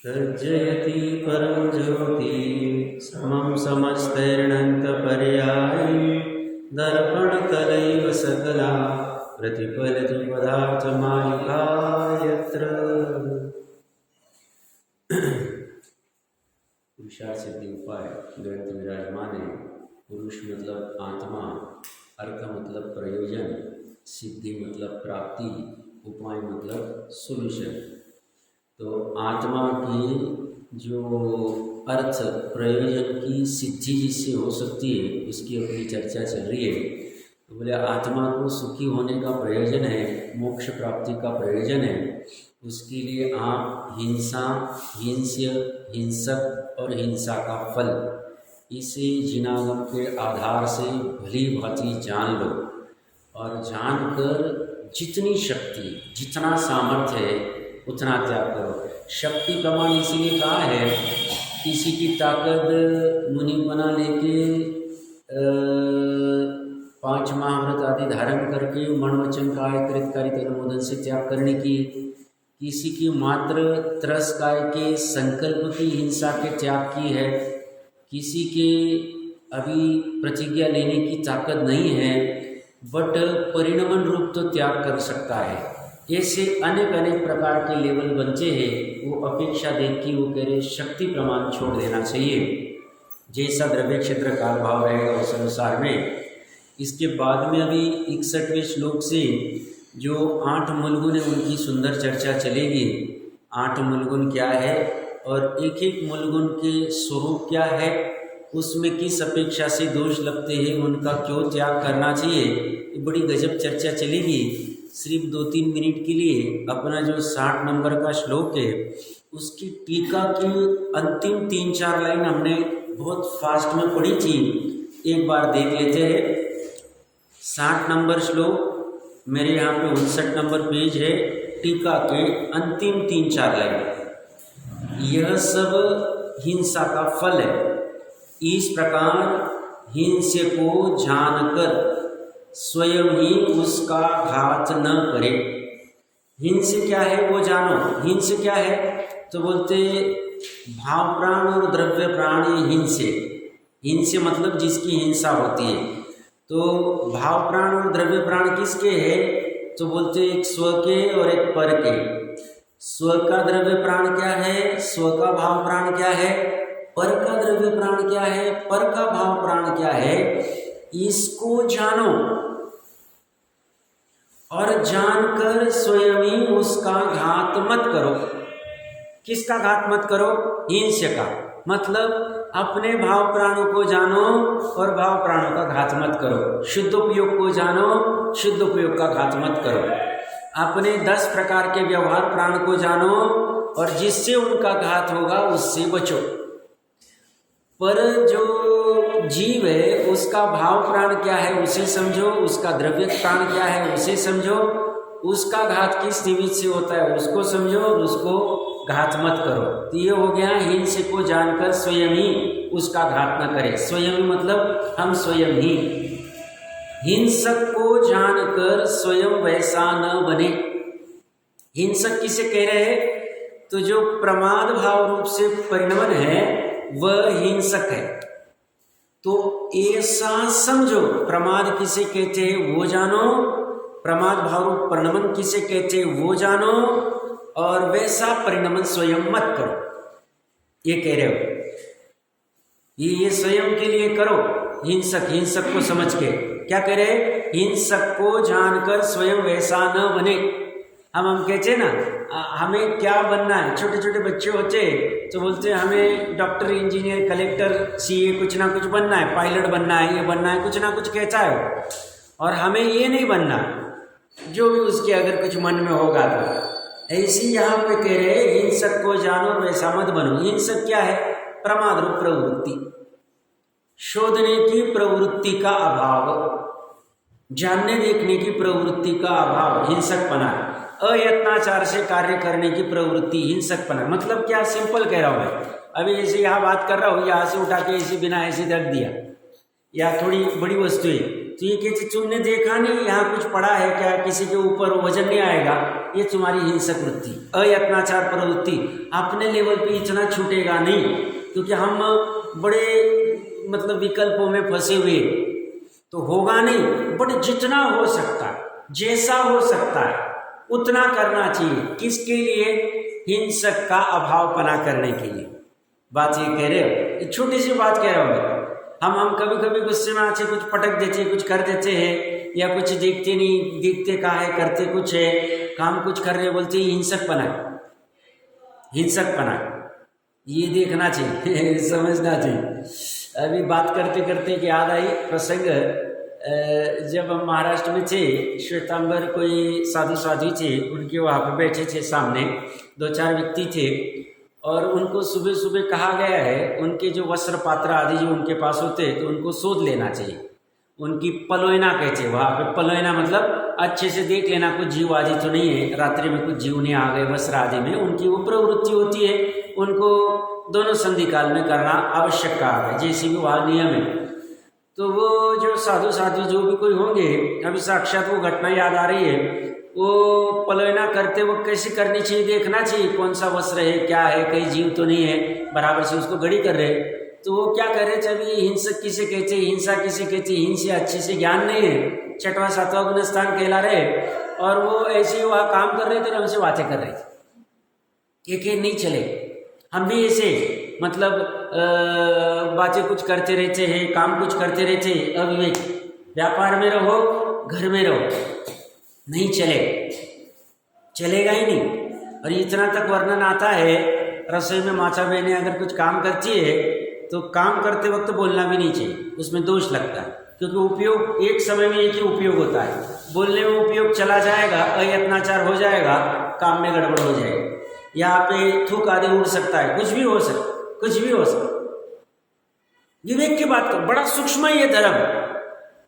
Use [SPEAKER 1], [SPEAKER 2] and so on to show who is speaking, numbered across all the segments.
[SPEAKER 1] तज्जयति परं ज्योति समं समस्तैर्नन्तपर्यायी दर्पणतलैव सकला प्रतिफलति पदार्थमालिका यत्र। पुरुषार्थ सिद्धि उपाय ग्रंथ विराजमान है। पुरुष मतलब आत्मा, अर्थ मतलब प्रयोजन, सिद्धि मतलब प्राप्ति, उपाय मतलब सोल्यूशन। तो आत्मा की जो अर्थ प्रयोजन की सिद्धि जिससे हो सकती है उसकी अपनी चर्चा चल रही है। तो बोले आत्मा को सुखी होने का प्रयोजन है, मोक्ष प्राप्ति का प्रयोजन है। उसके लिए आप हिंसा, हिंस्य, हिंसक और हिंसा का फल, इसे जिनागम के आधार से भली भांति जान लो और जानकर जितनी शक्ति, जितना सामर्थ्य है उतना त्याग करो। शक्ति प्रमाण इसीलिए कहा है, किसी की ताकत मुनि बना लेके 5 महाव्रत आदि धारण करके मनवचन काय कृतकारित अनुमोदन से त्याग करने की, किसी की मात्र त्रस काय के संकल्प की हिंसा के त्याग की है, किसी के अभी प्रतिज्ञा लेने की ताकत नहीं है बट परिणमन रूप तो त्याग कर सकता है। ऐसे अनेक प्रकार के लेवल बनते हैं। वो अपेक्षा देख के वो कह रहे शक्ति प्रमाण छोड़ देना चाहिए, जैसा द्रव्य क्षेत्र काल भाव रहेगा उस अनुसार में। इसके बाद में अभी 61वें श्लोक से जो 8 मूलगुण है उनकी सुंदर चर्चा चलेगी। 8 मूलगुण क्या है और एक एक मूलगुण के स्वरूप क्या है, उसमें किस अपेक्षा से दोष लगते हैं, उनका क्यों त्याग करना चाहिए, ये बड़ी गजब चर्चा चलेगी। सिर्फ 2-3 मिनट के लिए अपना जो 60 नंबर का श्लोक है उसकी टीका की अंतिम 3-4 लाइन हमने बहुत फास्ट में पढ़ी थी, एक बार देख लेते हैं। 60 नंबर श्लोक मेरे यहाँ पे 59 नंबर पेज है, टीका के अंतिम 3-4 लाइन। यह सब हिंसा का फल है, इस प्रकार हिंसे को जानकर स्वयं ही उसका घात न करे। हिंसे क्या है वो जानो। हिंसे क्या है तो बोलते भाव प्राण और द्रव्य प्राण ये हिंसे। हिंसे मतलब जिसकी हिंसा होती है। तो भाव प्राण और द्रव्य प्राण किसके है तो बोलते एक स्व के और एक पर के। स्व का द्रव्य प्राण क्या है, स्व का भाव प्राण क्या है, पर का द्रव्य प्राण क्या है, पर का भाव प्राण क्या है, इसको जानो और जानकर स्वयं ही उसका घात मत करो। किसका घात मत करो? हिंस्य का। मतलब अपने भाव प्राणों को जानो और भाव प्राणों का घात मत करो। शुद्ध उपयोग को जानो, शुद्ध उपयोग का घात मत करो। अपने 10 प्रकार के व्यवहार प्राण को जानो और जिससे उनका घात होगा उससे बचो। पर जो जीव है उसका भाव प्राण क्या है उसे समझो, उसका द्रव्य प्राण क्या है उसे समझो, उसका घात किस निमित्त से होता है उसको समझो और उसको घात मत करो। तो ये हो गया हिंसे को जानकर स्वयं ही उसका घात न करे। स्वयं मतलब हम स्वयं ही। हिंसक को जानकर स्वयं वैसा न बने। हिंसक किसे कह रहे हैं तो जो प्रमाद भाव रूप से परिणमन है वह हिंसक है। तो ऐसा समझो, प्रमाद किसे कहते हैं वो जानो, प्रमाद भाव रूप परिणमन किसे कहते हैं वो जानो और वैसा परिणमन स्वयं मत करो। ये कह रहे हो ये स्वयं के लिए करो। हिंसक को समझ के क्या कह रहे, हिंसक को जानकर स्वयं वैसा न बने। हम कहते ना हमें क्या बनना है, छोटे छोटे बच्चे होते तो बोलते हैं हमें डॉक्टर, इंजीनियर, कलेक्टर, सीए कुछ ना कुछ बनना है, पायलट बनना है, ये बनना है, कुछ ना कुछ कहता है। और हमें ये नहीं बनना, जो भी उसके अगर कुछ मन में होगा तो। ऐसी यहाँ पे कह रहे हिंसक को जानो और वैसा मत बनो। हिंसक क्या है? प्रमाद रूप प्रवृत्ति, शोधने की प्रवृत्ति का अभाव, जानने देखने की प्रवृत्ति का अभाव हिंसकपना है। अयत्नाचार से कार्य करने की प्रवृत्ति हिंसकपना। मतलब क्या, सिंपल कह रहा हूँ मैं। अभी जैसे यहाँ बात कर रहा हूँ, यहाँ से उठा के ऐसे बिना ऐसे रख दिया, या थोड़ी बड़ी वस्तु है तो ये कहते तुमने देखा नहीं यहाँ कुछ पड़ा है क्या, किसी के ऊपर वजन नहीं आएगा, ये तुम्हारी हिंसक वृत्ति, अयत्नाचार प्रवृत्ति अपने लेवल पे इतना छूटेगा नहीं, क्योंकि हम बड़े मतलब विकल्पों में फंसे हुए, तो होगा नहीं। बट जितना हो सकता है, जैसा हो सकता है उतना करना चाहिए। किसके लिए? हिंसक का अभावपना करने के लिए। बात ये कह रहे हो, छोटी सी बात कह रहा हूँ मैं। हम कभी कभी गुस्से में आके कुछ पटक देते, कुछ कर देते हैं, या कुछ देखते नहीं, देखते कहाँ है, करते कुछ है, काम कुछ कर रहे बोलते हिंसकपना है, हिंसकपना। ये देखना चाहिए समझना चाहिए। अभी बात करते करते कि याद आई प्रसंग, जब हम महाराष्ट्र में थे, श्वेतांबर कोई साधु साधु थे, उनके वहाँ पे बैठे थे, सामने 2-4 व्यक्ति थे, और उनको सुबह सुबह कहा गया है उनके जो वस्त्र पात्र आदि जो उनके पास होते हैं तो उनको शोध लेना चाहिए। उनकी पलोयना कहते हैं वहाँ पे। पलोयना मतलब अच्छे से देख लेना कुछ जीव आदि तो नहीं है, रात्रि में कुछ जीव नहीं आ गए वस्त्र आदि में, उनकी वो प्रवृत्ति होती है, उनको दोनों संधि काल में करना आवश्यक कहा है, जैसे भी वहाँ नियम है। तो वो जो साधु साधु जो भी कोई होंगे, अभी साक्षात वो घटना याद आ रही है, वो पलोयना करते वक्त कैसे करनी चाहिए, देखना चाहिए कौन सा वस्त्र है, क्या है, कहीं जीव तो नहीं है, बराबर से उसको घड़ी कर रहे। तो वो क्या कर रहे थे, अभी हिंसक किसे कहते, हिंसा किसे कहते, हिंसा अच्छे से ज्ञान नहीं है, 6वां 7वां गुण स्थान कहला रहे, और वो ऐसे ही वहाँ काम कर रहे थे, हमसे बातें कर रहे थे कि नहीं चले। हम भी ऐसे मतलब बातें कुछ करते रहते हैं, काम कुछ करते रहते हैं, अविवेक, व्यापार में रहो, घर में रहो, नहीं चलेगा ही नहीं। और इतना तक वर्णन आता है, रसोई में माता बहनें अगर कुछ काम करती है तो काम करते वक्त बोलना भी नहीं चाहिए, उसमें दोष लगता है, क्योंकि उपयोग एक समय में एक ही उपयोग होता है, बोलने में उपयोग चला जाएगा, अयत्नाचार हो जाएगा, काम में गड़बड़ हो जाएगी, यहाँ पे थूक आदि उड़ सकता है, कुछ भी हो सकता, कुछ भी हो सकता। विवेक की बात कर, बड़ा सूक्ष्म है ये धर्म।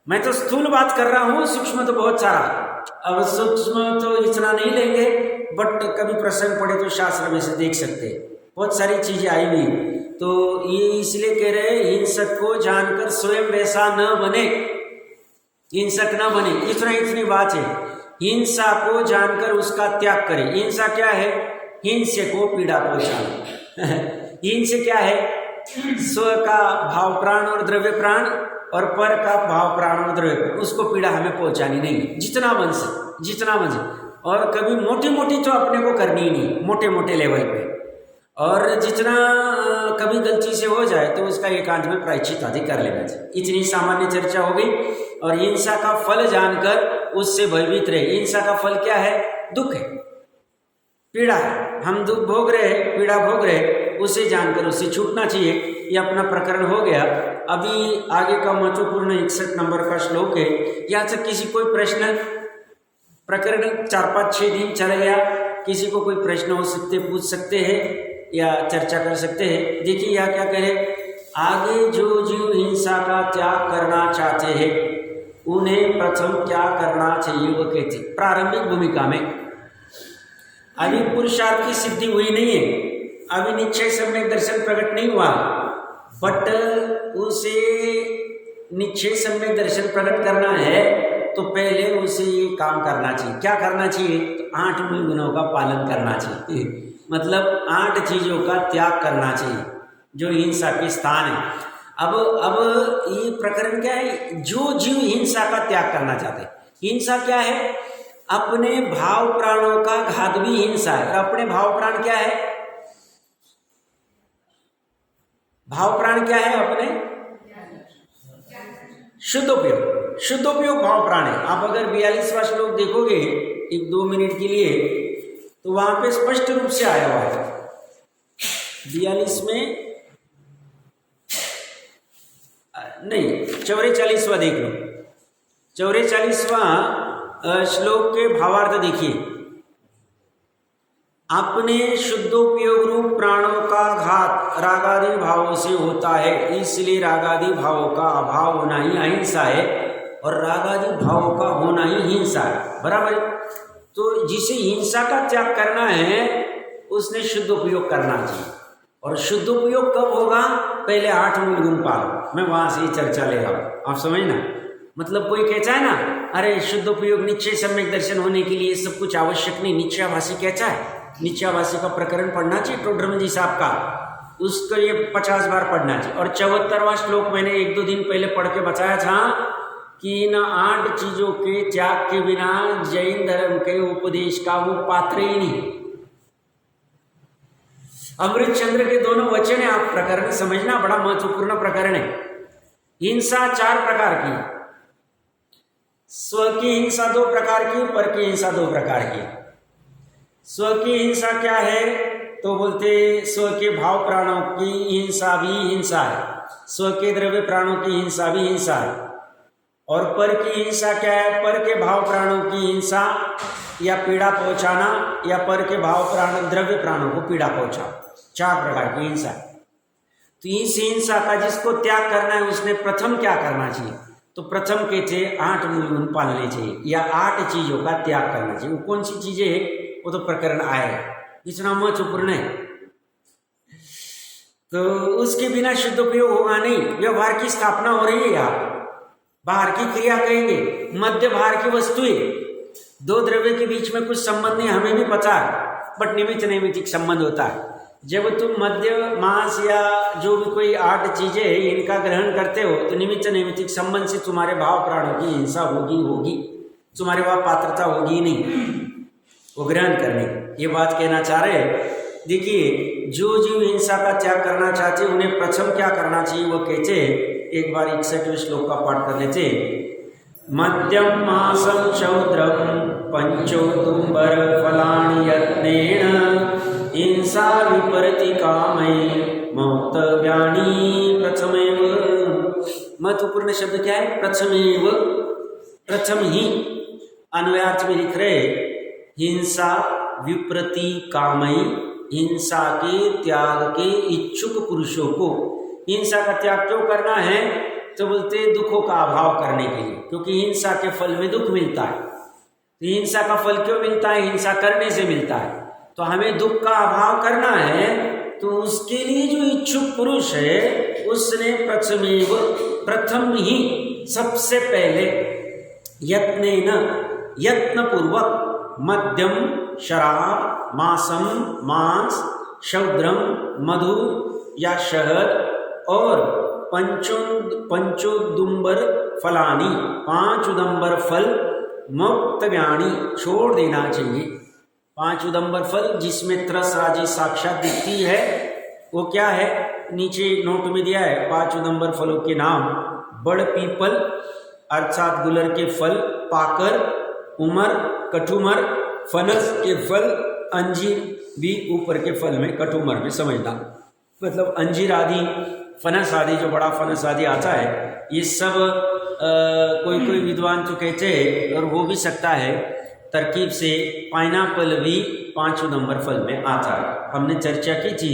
[SPEAKER 1] मैं तो स्थूल बात कर रहा हूँ, सूक्ष्म तो बहुत सारा। अब सूक्ष्म तो इतना नहीं लेंगे, बट कभी प्रसंग पड़े तो शास्त्र में से देख सकते हैं, बहुत सारी चीजें आई हुई। तो ये इसलिए कह रहे हैं हिंसक को जानकर स्वयं वैसा न बने, हिंसक न बने, इतनी बात है। हिंसा को जानकर उसका त्याग करे। हिंसा क्या है? हिंसे को पीड़ा पहुंचाना। हिंसा क्या है? स्व का भाव प्राण और द्रव्य प्राण, और पर का भाव प्राण और द्रव्य प्राण, उसको पीड़ा हमें पहुंचानी नहीं, जितना बन सके, जितना बन सके। और कभी मोटी मोटी तो अपने को करनी ही नहीं, मोटे मोटे लेवल पे, और जितना कभी गलती से हो जाए तो उसका एकांत में प्रायश्चित आदि कर लेना चाहिए। इतनी सामान्य चर्चा हो गई। और हिंसा का फल जानकर उससे भयभीत रहे। हिंसा का फल क्या है? दुख है, पीड़ा है, हम दुख भोग रहे हैं, पीड़ा भोग रहे हैं, उसे जानकर उससे छूटना चाहिए। ये अपना प्रकरण हो गया। अभी आगे का महत्वपूर्ण 61 नंबर का श्लोक है। यहाँ से किसी कोई प्रश्न, प्रकरण 4-5-6 दिन चला गया, किसी को कोई प्रश्न हो सकते, पूछ सकते हैं या चर्चा कर सकते हैं। देखिए यहाँ क्या कह रहे, आगे जो जीव हिंसा का त्याग करना चाहते हैं उन्हें प्रथम क्या करना चाहिए वो कहते। प्रारंभिक भूमिका में अभी पुरुषार्थ की सिद्धि हुई नहीं है, अभी निश्चय सम्यक दर्शन प्रकट नहीं हुआ, बट उसे निश्चय सम्यक दर्शन प्रकट करना है तो पहले उसे ये काम करना चाहिए। क्या करना चाहिए? तो 8 मूल गुणों का पालन करना चाहिए, मतलब 8 चीजों का त्याग करना चाहिए जो हिंसा के स्थान है। अब ये प्रकरण क्या है? जो जीव हिंसा का त्याग करना चाहते हैं, हिंसा क्या है? अपने भाव प्राणों का घात भी हिंसा है। और अपने भाव प्राण क्या है? भाव प्राण क्या है अपने? शुद्धोपयोग, शुद्धोपयोग भाव प्राण है। आप अगर 42वां श्लोक देखोगे 1-2 मिनट के लिए तो वहां पे स्पष्ट रूप से आया हुआ है। 42 में नहीं, 44वां देख लो। 44वां श्लोक के भावार्थ देखिए। अपने शुद्धोपयोग रूप प्राणों का घात रागादि भावों से होता है, इसलिए रागादि भावों का अभाव होना ही अहिंसा है और रागादि भावों का होना ही हिंसा है। बराबर। तो जिसे हिंसा का त्याग करना है उसने शुद्धोपयोग करना चाहिए। और शुद्धोपयोग कब होगा? पहले 8 मूल गुण पालो। मैं वहां से ही चर्चा ले रहा हूं, आप समझना। मतलब कोई कहता है ना, अरे शुद्ध उपयोग निश्चय सम्यक दर्शन होने के लिए सब कुछ आवश्यक नहीं, निश्चयाभासी कहता है, निश्चयाभासी का प्रकरण पढ़ना चाहिए टोडरमल जी साहब का, उसको ये 50 बार पढ़ना चाहिए। और 74वां श्लोक मैंने 1-2 दिन पहले पढ़ के बताया था कि इन 8 चीजों के त्याग के बिना जैन धर्म के उपदेश का वो पात्र ही नहीं। अमृत चंद्र के दोनों वचन है, आप प्रकरण समझना, बड़ा महत्वपूर्ण प्रकरण है। हिंसा 4 प्रकार की, स्व की हिंसा 2 प्रकार की, पर की हिंसा 2 प्रकार की। स्व की हिंसा क्या है तो बोलते स्व के भाव प्राणों की हिंसा भी हिंसा है, स्व के द्रव्य प्राणों की हिंसा भी हिंसा है। और पर की हिंसा क्या है, पर के भाव प्राणों की हिंसा या पीड़ा पहुंचाना, या पर के भाव प्राण द्रव्य प्राणों को पीड़ा पहुंचाना, 4 प्रकार की हिंसा। तो इस हिंसा का जिसको त्याग करना है उसने प्रथम क्या करना चाहिए, तो प्रथम के थे 8 मूल गुण पालने चाहिए या 8 चीजों का त्याग करना चाहिए। वो कौन सी चीजें है वो तो प्रकरण आएगा, इतना महत्वपूर्ण है। तो उसके बिना शुद्ध उपयोग होगा नहीं। व्यवहार की स्थापना हो रही है यहाँ, बाहर की क्रिया कहेंगे, मध्य बाहर की वस्तुएं, 2 द्रव्य के बीच में कुछ संबंध नहीं, हमें भी पता है, बट निमित्त नैमित्तिक संबंध होता है। जब तुम मध्य मांस या जो भी कोई 8 चीजें इनका ग्रहण करते हो तो निमित्त नैमित्तिक संबंध से तुम्हारे भाव प्राणों की हिंसा होगी, तुम्हारे वहां पात्रता होगी नहीं वो ग्रहण करने की। ये बात कहना चाह रहे हैं। देखिए, जो जीव हिंसा का त्याग करना चाहते उन्हें प्रथम क्या करना चाहिए वो कहते, एक बार 61वें श्लोक का पाठ कर लेते। मध्यम मासम शौद्रम पंचोदुम्बर फलानि यत्नेन हिंसा विपरीति कामये मौक्तव्यानि प्रथमेव। महत्वपूर्ण शब्द क्या है, प्रथमेव, प्रथम ही। अन्वयार्थ में लिख रहे हिंसा विपरीति कामयी, हिंसा के त्याग के इच्छुक पुरुषों को। हिंसा का त्याग क्यों करना है तो बोलते दुखों का अभाव करने के लिए, क्योंकि हिंसा के फल में दुख मिलता है। तो हिंसा का फल क्यों मिलता है, हिंसा करने से मिलता है। तो हमें दुख का अभाव करना है तो उसके लिए जो इच्छुक पुरुष है उसने प्रथमेव, प्रथम ही, सबसे पहले यत्नेन, यत्न पूर्वक, मध्यम शराब, मासम मांस, शौद्रम मधु या शहद, और पंचोदुम्बर फलानी, 5 उदंबर फल, मौक्तव्यानि, छोड़ देना चाहिए। 5 उदंबर फल जिसमें त्रस राजी साक्षात दिखती है वो क्या है, नीचे नोट में दिया है 5 उदंबर फलों के नाम। बड़ पीपल अर्थात गुलर के फल, पाकर, उमर, कठुमर, फनस के फल, अंजीर भी ऊपर के फल में कठुमर में समझना, मतलब अंजीर आदि, फनस आदि, जो बड़ा फनस आदि आता है, ये सब कोई विद्वान तो कहते हैं, और हो भी सकता है तरकीब से पाइनएप्पल भी 5 नंबर फल में आता है। हमने चर्चा की थी,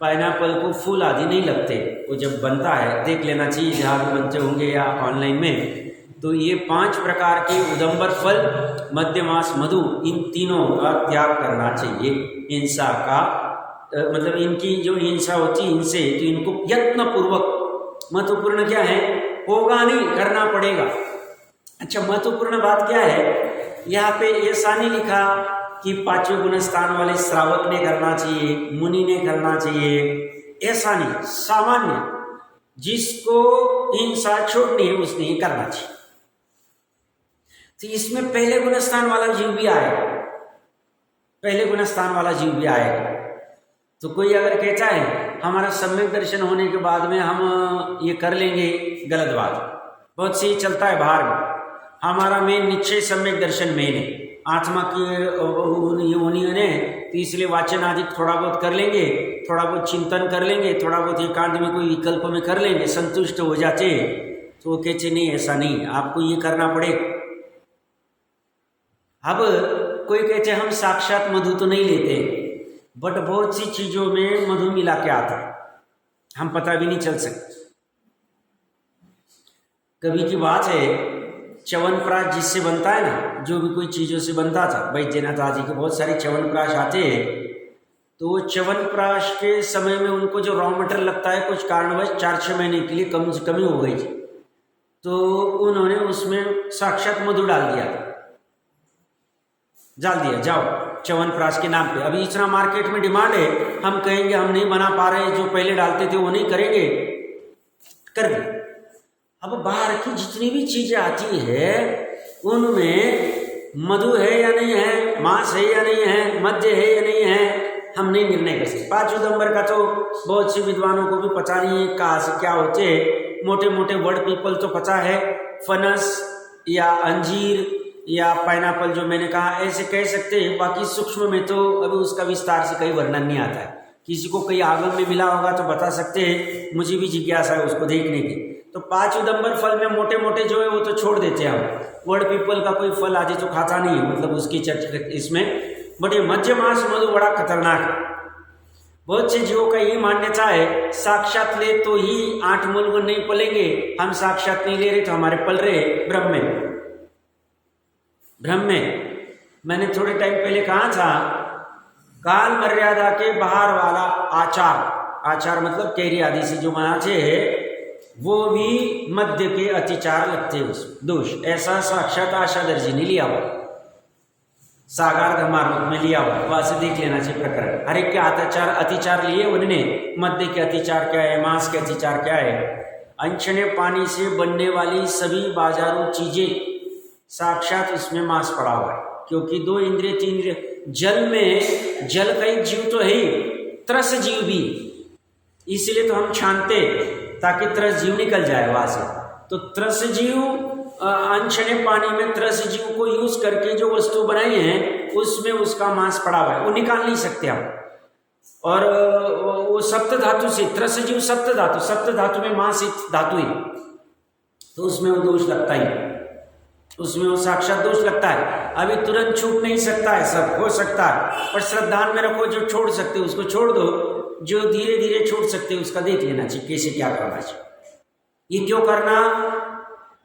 [SPEAKER 1] पाइनएप्पल को फूल आदि नहीं लगते, वो जब बनता है देख लेना चाहिए जहाँ भी बनते होंगे या ऑनलाइन में। तो ये 5 प्रकार के उदंबर फल, मध्यमास, मधु, इन तीनों का त्याग करना चाहिए। हिंसा का मतलब इनकी जो हिंसा होती है इनसे, तो इनको यत्न पूर्वक, महत्वपूर्ण क्या है, होगा नहीं, करना पड़ेगा। अच्छा, महत्वपूर्ण बात क्या है, यहाँ पे ऐसा नहीं लिखा कि 5वें गुण स्थान वाले श्रावक ने करना चाहिए, मुनि ने करना चाहिए, ऐसा नहीं, सामान्य जिसको हिंसा छोड़नी है उसने ही करना चाहिए। तो इसमें पहले गुण स्थान वाला जीव भी आएगा, पहले गुण स्थान वाला जीव भी आएगा। तो कोई अगर कहता है हमारा सम्यक दर्शन होने के बाद में हम ये कर लेंगे, गलत बात। बहुत सही चलता है बाहर में, हमारा मेन निश्चय सम्यक दर्शन मेन है, आत्मा की उन्हीं ने, तो इसलिए वाचन आदि थोड़ा बहुत कर लेंगे, थोड़ा बहुत चिंतन कर लेंगे, थोड़ा बहुत एकांत में कोई विकल्प में कर लेंगे, संतुष्ट हो जाते। तो वो कहते नहीं, ऐसा नहीं, आपको ये करना पड़ेगा। अब कोई कहते हम साक्षात मधु तो नहीं लेते, बट बहुत सी चीजों में मधु मिला के आता है, हम पता भी नहीं चल सकते। कभी की बात है, च्यवनप्राश जिससे बनता है ना, जो भी कोई चीज़ों से बनता था, वैद्यनाथ आदि के बहुत सारे च्यवनप्राश आते हैं। तो वो च्यवनप्राश के समय में उनको जो रॉ मटेरियल लगता है, कुछ कारणवश 4-6 महीने के लिए कमी हो गई थी। तो उन्होंने उसमें साक्षात मधु डाल दिया, जाओ च्यवनप्राश के नाम पे। अभी इतना मार्केट में डिमांड है, हम कहेंगे हम नहीं बना पा रहे, जो पहले डालते थे वो नहीं करेंगे, कर दे। अब बाहर की जितनी भी चीजें आती है उनमें मधु है या नहीं है, मांस है या नहीं है, मध्य है या नहीं है, हम नहीं निर्णय कर सकते। 5 नंबर का तो बहुत से विद्वानों को भी पता नहीं है कहाँ से क्या होते हैं। मोटे मोटे वर्ड पीपल तो पता है, फनस या अंजीर या पाइनएप्पल जो मैंने कहा ऐसे कह सकते हैं। बाकी सूक्ष्म में तो अभी उसका विस्तार से कहीं वर्णन नहीं आता है। किसी को कहीं आगम में मिला होगा तो बता सकते हैं, मुझे भी जिज्ञासा है उसको देखने की। तो 5 नंबर फल में मोटे मोटे जो है वो तो छोड़ देते हैं हम, वर्ड पीपल का कोई फल आदि तो खाता नहीं है, मतलब उसकी चर्चा इसमें। बट ये मध्य मास मधु बड़ा खतरनाक है। बहुत से जीवों का ये मान्यता है साक्षात ले तो ही 8 मूल नहीं पलेंगे, हम साक्षात नहीं ले रहे तो हमारे पल रहे भ्रम में। मैंने थोड़े टाइम पहले कहा था, काल मर्यादा के बाहर वाला आचार मतलब कैरी आदि से जो बनाते हैं वो भी मध्य के अतिचार लगते हैं उसमें दोष। ऐसा साक्षात आशाधर जी ने लिया हुआ, सागार धर्मार्थ में लिया हुआ, वहां से देख लेना चाहिए प्रकरण। हर एक के अतिचार लिए उन्होंने, मध्य के अतिचार क्या है, मांस के अतिचार क्या है। अंशने पानी से बनने वाली सभी बाजारू चीजें साक्षात इसमें मांस पड़ा हुआ है, क्योंकि 2 इंद्रिय 3 इंद्रिय, जल में जल का एक जीव तो है ही, त्रस जीव भी, इसलिए तो हम छानते ताकि त्रस जीव निकल जाए वहां से। तो त्रस जीव अंशने पानी में त्रस जीव को यूज करके जो वस्तु बनाई है उसमें उसका मांस पड़ा हुआ है, वो निकाल नहीं सकते हम। और वो सप्त धातु से, त्रस जीव सप्त धातु में मांस एक धातु है, तो उसमें वो दोष लगता ही, उसमें वो साक्षात दोष लगता है। अभी तुरंत छूट नहीं सकता है, सब हो सकता है, पर श्रद्धा में रखो। जो छोड़ सकते उसको छोड़ दो, जो धीरे धीरे छोड़ सकते उसका देख लेना चाहिए कैसे क्या करना चाहिए। ये क्यों करना,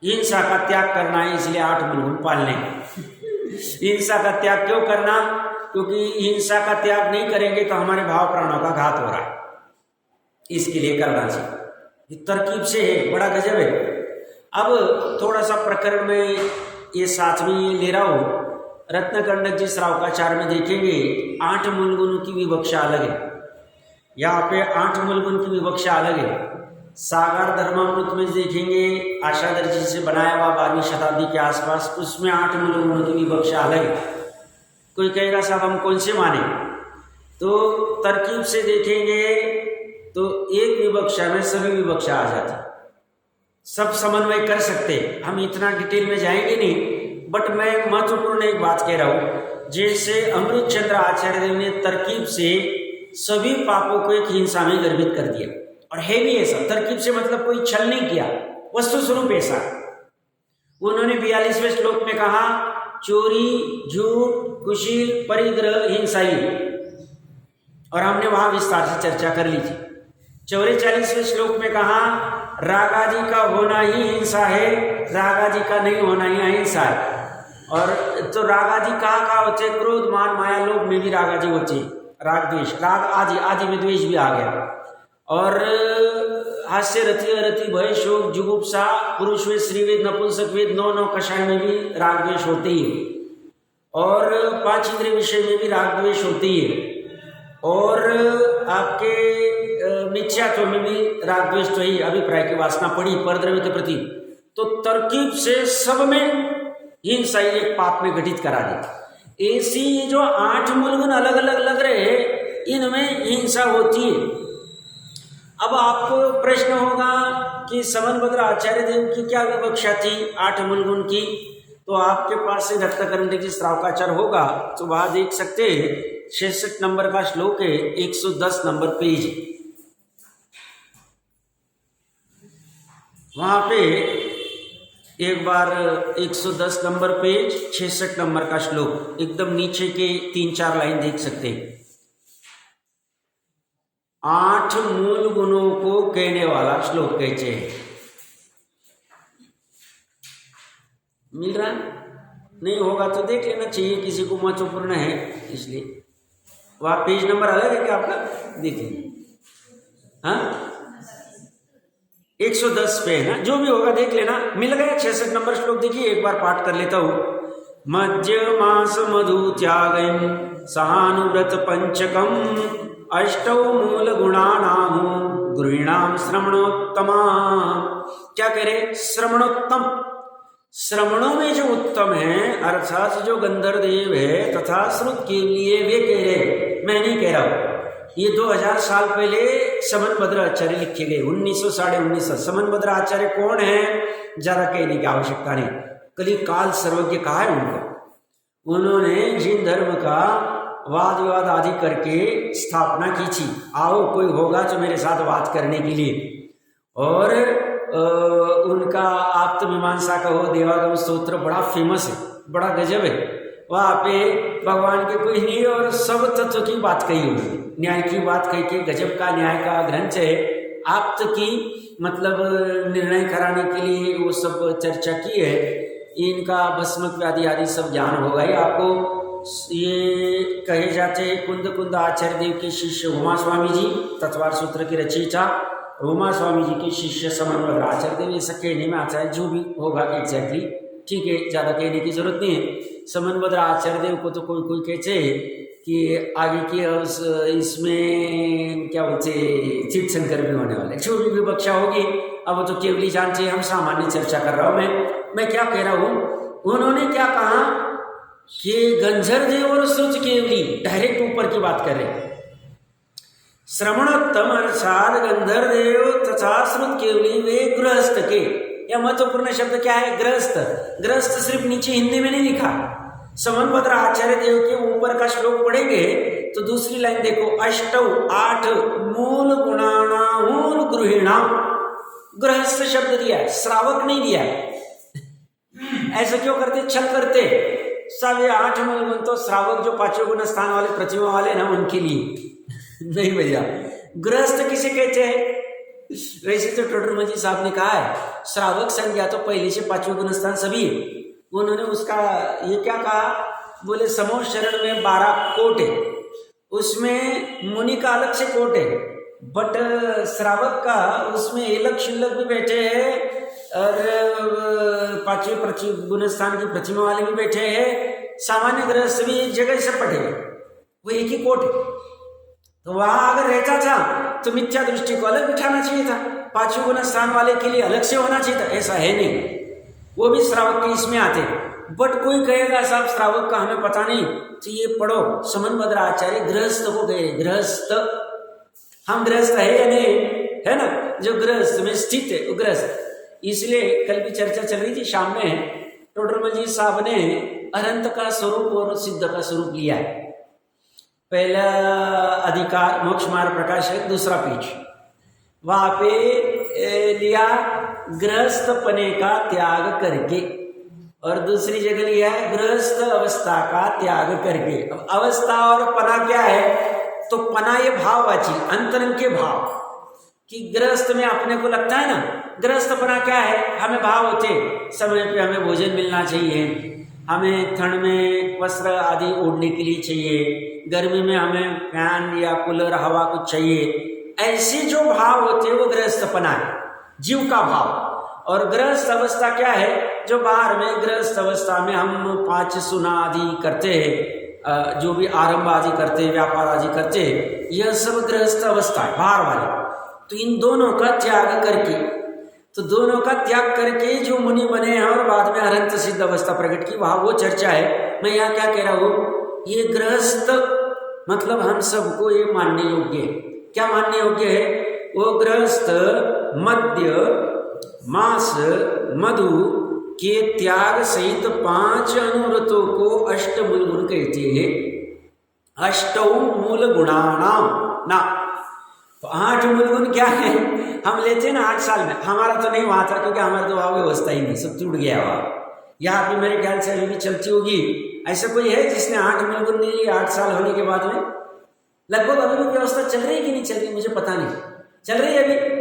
[SPEAKER 1] हिंसा का त्याग करना है, इसलिए 8 मूल पालने। हिंसा का त्याग क्यों करना, क्योंकि हिंसा का त्याग नहीं करेंगे तो हमारे भाव प्राणों का घात हो रहा है, इसके लिए करना चाहिए। ये तरकीब से है, बड़ा गजब है। अब थोड़ा सा प्रकरण में ये साथ में ये ले रहा हूँ, रत्नकंडक जी श्रावकाचार में देखेंगे 8 मूल गुणों की विवक्षा अलग है। यहाँ पे 8 मूल गुण की विवक्षा अलग है। सागर धर्मामृत में देखेंगे आशाधर जी से बनाया हुआ 12वीं शताब्दी के आसपास, उसमें 8 मूल गुणों की विवक्षा अलग है। कोई कहेगा साहब हम कौन से माने, तो तरकीब से देखेंगे तो एक विवक्षा में सभी विवक्षा आ जाती, सब समन्वय कर सकते। हम इतना डिटेल में जाएंगे नहीं, बट मैं महत्वपूर्ण एक बात कह रहा हूँ। जैसे अमृत चंद्र आचार्य देव ने तरकीब से सभी पापों को एक हिंसा में गर्भित कर दिया, और है भी ऐसा। तरकीब से मतलब कोई छल नहीं किया, वस्तु स्वरूप ऐसा। उन्होंने 42वें श्लोक में कहा चोरी, झूठ, कुशील, परिग्रह, हिंसा ही, और हमने वहां विस्तार से चर्चा कर ली थी। 44वें श्लोक में कहा रागादि का होना ही हिंसा है, रागादि का नहीं होना ही अहिंसा है। और तो रागादि कहाँ होते, क्रोध, मान, माया, लोभ में भी रागादि होते, राग द्वेष, राग आदि में द्वेष भी आ गया। और हास्य, रति, अरति, भय, शोक, जुगुप्सा, पुरुष वेद, स्त्री वेद, नपुंसक वेद, 9 कषाय में भी राग द्वेष होते ही है। और 5 इंद्रिय विषय में भी राग द्वेष होते ही है। और आपके मिथ्यात्व में भी राग द्वेष तो ही, अभिप्राय की वासना पड़ी परद्रव्य के प्रति। तो तरकीब से सब में हिंसा एक पाप में घटित करा देती। ऐसी जो 8 मूल गुण अलग अलग लग रहे हैं, इनमें हिंसा होती है। अब आपको प्रश्न होगा कि समनभद्र आचार्य देव की क्या विवक्षा थी 8 मूल गुण की, तो आपके पास से रत्नकंडक जी श्रावकाचार होगा तो वहां देख सकते हैं 66 नंबर का श्लोक है, 110 नंबर पेज। वहां पे एक बार 110 नंबर पेज 66 नंबर का श्लोक, एकदम नीचे के 3-4 लाइन देख सकते हैं। 8 मूल गुणों को कहने वाला श्लोक कहते हैं। मिल रहा नहीं होगा तो देख लेना चाहिए, किसी को महत्वपूर्ण है इसलिए। वह पेज नंबर अलग है क्या आपका, देखिए। हाँ 110 पे है ना, जो भी होगा देख लेना, मिल गया। 66 नंबर श्लोक देखिए, एक बार पाठ कर लेता हूँ। मज्ज मास मधु त्यागन सहानुव्रत पंचकम अष्टौ मूल गुणानाम गृहीणाम श्रवणोत्तमा। क्या कह रहे? श्रवणोत्तम, श्रवणों में जो उत्तम है, अर्थात जो गंधर्व देव है तथा श्रुत के लिए वे कह रहे, मैं नहीं कह रहा हूं। ये 2000 साल पहले समनभद्र आचार्य लिखे गए, 1900 साढ़े 1900। समनभद्र आचार्य कौन है, ज्यादा कहने की आवश्यकता नहीं, कली काल सर्वज्ञ कहा है उनको। उन्होंने जिन धर्म का वाद विवाद आदि करके स्थापना की थी, आओ कोई होगा जो मेरे साथ बात करने के लिए। और उनका आप्त मीमांसा का हो देवागम स्तोत्र बड़ा फेमस है, बड़ा गजब है। वहाँ पे भगवान के कोई नहीं और सब तत्व की बात कही उन्होंने, न्याय की बात कही के गजब का न्याय का ग्रंथ है। आप्त की मतलब निर्णय कराने के लिए वो सब चर्चा की है। इनका भस्मक व्याधि आदि सब ज्ञान होगा ही आपको। ये कहे जाते हैं कुंद कुंद आचार्य देव के शिष्य उमा स्वामी जी, तत्वार सूत्र की रचयिता उमा स्वामी जी के शिष्य समनभद्र आचार्य देव। ये सब कहने में आता है, जो भी होगा एग्जैक्टली ठीक है, ज़्यादा कहने की जरूरत नहीं है। समनभद्र आचार्य देव को तो कोई कोई कहते हैं कि आगे की इसमें क्या बोलते तीर्थंकर भी होने वाले, जो भी विवक्षा होगी अब तो केवली जानते हैं, हम सामान्य चर्चा कर रहा हूँ। मैं क्या कह रहा हूँ, उन्होंने क्या कहा कि गंधर्व देव और श्रुत केवली, डायरेक्ट ऊपर की बात कर रहे हैं। श्रवणोत्तम अर्थात गंधर्व देव तथा श्रुत केवली वे गृहस्थ के, यह महत्वपूर्ण शब्द क्या है, गृहस्थ। गृहस्थ सिर्फ नीचे हिंदी में नहीं लिखा, समनभद्र आचार्य देव के ऊपर का श्लोक पढ़ेंगे तो दूसरी लाइन देखो, अष्टौ 8 मूल गुणानाहुल गृहीणाम। गृहस्थ शब्द दिया है, श्रावक नहीं दिया है। ऐसा क्यों करते, छल करते सब। ये 8 मूल गुण तो श्रावक जो 5 गुण स्थान वाले प्रतिमा वाले ना उनके लिए नहीं भैया। गृहस्थ किसे कहते हैं? वैसे तो टोडरमल जी साहब ने कहा है श्रावक संज्ञा तो पहले से 5 गुण स्थान सभी है। उन्होंने उसका ये क्या कहा, बोले समो शरण में 12 कोट है, उसमें मुनि का अलग से कोट है, बट श्रावक का उसमें एलक शिल्लक भी बैठे हैं और 5वें गुण स्थान की प्रतिमा वाले भी बैठे हैं। सामान्य गृहस्थ भी एक जगह से पढ़े, वो एक ही कोट है। तो वहां अगर रहता था तो मिथ्या दृष्टि को अलग बिठाना चाहिए था, 5वें गुण स्थान वाले के लिए अलग से होना चाहिए था। ऐसा है नहीं, वो भी श्रावक के इसमें आते। बट कोई कहेगा साहब श्रावक का हमें पता नहीं, तो ये पढ़ो समनभद्र आचार्य गृहस्थ को गए। गृहस्थ, हम गृहस्थ है या नहीं है ना, जो गृहस्थ में स्थित है वो गृहस्थ। इसलिए कल भी चर्चा चल रही थी शाम में, टोडरमल जी साहब ने अनंत का स्वरूप और सिद्ध का स्वरूप लिया है। पहला अधिकार मोक्ष मार्ग प्रकाश है, दूसरा पेज, वहां पे लिया गृहस्थपने का त्याग करके, और दूसरी जगह लिया है गृहस्थ अवस्था का त्याग करके। अब अवस्था और पना क्या है, तो पना ये भाववाची अंतरंग के भाव कि गृहस्थ में अपने को लगता है ना, गृहस्थपना क्या है, हमें भाव होते समय पे हमें भोजन मिलना चाहिए, हमें ठंड में वस्त्र आदि ओढ़ने के लिए चाहिए, गर्मी में हमें फैन या कूलर हवा कुछ चाहिए। ऐसे जो भाव होते हैं वो गृहस्थपना है, जीव का भाव। और गृहस्थ अवस्था क्या है, जो बाहर में गृहस्थ अवस्था में हम 5 सुना आदि करते हैं, जो भी आरंभ आदि करते हैं, व्यापार आदि करते हैं, यह सब गृहस्थ अवस्था है बाहर वाले। तो इन दोनों का त्याग करके, तो दोनों का त्याग करके जो मुनि बने हैं और बाद में अनंत सिद्ध अवस्था प्रकट की, वहां वो चर्चा है। मैं यहाँ क्या कह रहा हूँ, ये गृहस्थ मतलब हम सबको ये मानने योग्य है। क्या मानने योग्य है, वो गृहस्थ मद्य मांस मधु के त्याग सहित 5 अनुव्रतों को अष्ट मूल गुण कहते हैं। अष्टौ मूल गुणानाम ना, तो 8 मूल गुण क्या है, हम लेते हैं ना 8 साल में, हमारा तो नहीं हुआ था क्योंकि हमारी तो व्यवस्था ही नहीं, सब टूट गया हुआ। यहाँ भी मेरे ख्याल से अभी भी चलती होगी। ऐसा कोई है जिसने 8 मूल गुण नहीं लिए 8 साल होने के बाद में? लगभग अभी भी व्यवस्था चल रही है कि नहीं चल रही, मुझे पता नहीं, चल रही है अभी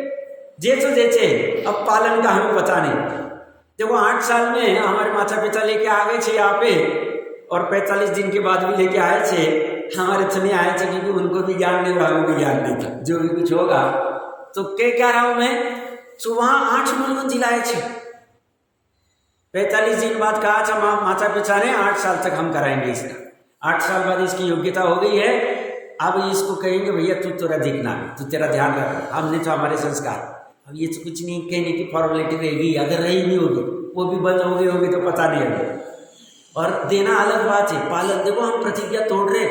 [SPEAKER 1] जे तो देते, अब पालन का हमें पता नहीं। देखो 8 साल में हमारे माता पिता लेके आ गए थे यहाँ पे, और 45 दिन के बाद भी लेके आए थे। हमारे तो नहीं आए थे क्योंकि उनको भी ज्ञान नहीं, हमें भी ज्ञान नहीं था, जो भी कुछ होगा। तो क्या रहा हूं मैं, सो वहाँ 8 मूलगुण दिलाए छे। 45 दिन बाद कहा था माता पिता ने 8 साल तक हम कराएंगे इसका। 8 साल बाद इसकी योग्यता हो गई है, अब इसको कहेंगे भैया तू तेरा देखना, तू तेरा ध्यान रख, हमने तो हमारे संस्कार। अब ये तो कुछ नहीं कहने की फॉर्मेलिटी रहेगी, अगर रही नहीं होगी वो भी बंद हो गई होगी तो पता नहीं होगा। और देना अलग बात है, पालन देखो हम प्रतिज्ञा तोड़ रहे,